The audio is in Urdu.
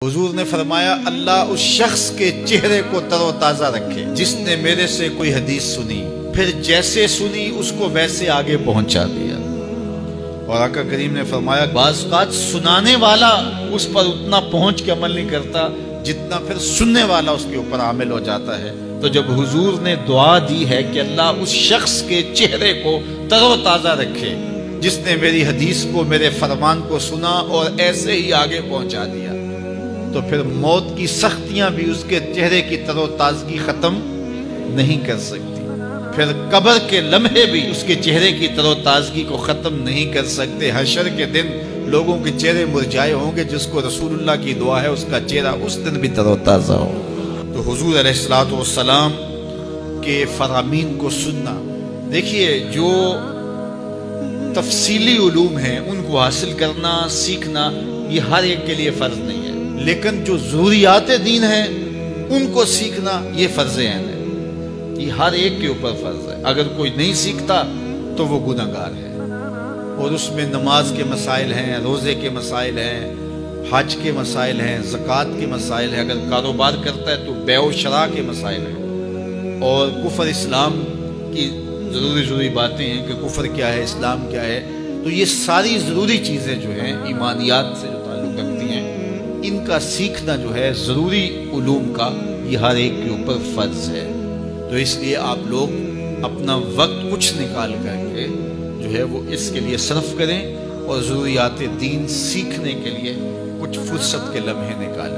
حضور نے فرمایا اللہ اس شخص کے چہرے کو تر و تازہ رکھے جس نے میرے سے کوئی حدیث سنی، پھر جیسے سنی اس کو ویسے آگے پہنچا دیا۔ اور آقا کریم نے فرمایا بعض اوقات سنانے والا اس پر اتنا پہنچ کے عمل نہیں کرتا جتنا پھر سننے والا اس کے اوپر عامل ہو جاتا ہے۔ تو جب حضور نے دعا دی ہے کہ اللہ اس شخص کے چہرے کو تر و تازہ رکھے جس نے میری حدیث کو، میرے فرمان کو سنا اور ایسے ہی آگے پہنچا دیا، تو پھر موت کی سختیاں بھی اس کے چہرے کی تر و تازگی ختم نہیں کر سکتی، پھر قبر کے لمحے بھی اس کے چہرے کی تر و تازگی کو ختم نہیں کر سکتے۔ حشر کے دن لوگوں کے چہرے مرجھائے ہوں گے، جس کو رسول اللہ کی دعا ہے اس کا چہرہ اس دن بھی تر و تازہ ہو۔ تو حضور علیہ السلام کے فرامین کو سننا، دیکھیے جو تفصیلی علوم ہیں ان کو حاصل کرنا، سیکھنا یہ ہر ایک کے لیے فرض نہیں ہے، لیکن جو ضروریات دین ہیں ان کو سیکھنا یہ فرض عین ہے، یہ ہر ایک کے اوپر فرض ہے۔ اگر کوئی نہیں سیکھتا تو وہ گناہگار ہے، اور اس میں نماز کے مسائل ہیں، روزے کے مسائل ہیں، حج کے مسائل ہیں، زکوٰۃ کے مسائل ہیں، اگر کاروبار کرتا ہے تو بیع و شراء کے مسائل ہیں، اور کفر اسلام کی ضروری باتیں ہیں کہ کفر کیا ہے، اسلام کیا ہے۔ تو یہ ساری ضروری چیزیں جو ہیں ایمانیات سے جو تعلق رکھتی ہیں، ان کا سیکھنا جو ہے ضروری علوم کا یہ ہر ایک کے اوپر فرض ہے۔ تو اس لیے آپ لوگ اپنا وقت کچھ نکال کر کے جو ہے وہ اس کے لیے صرف کریں، اور ضروریات دین سیکھنے کے لیے کچھ فرصت کے لمحے نکالیں۔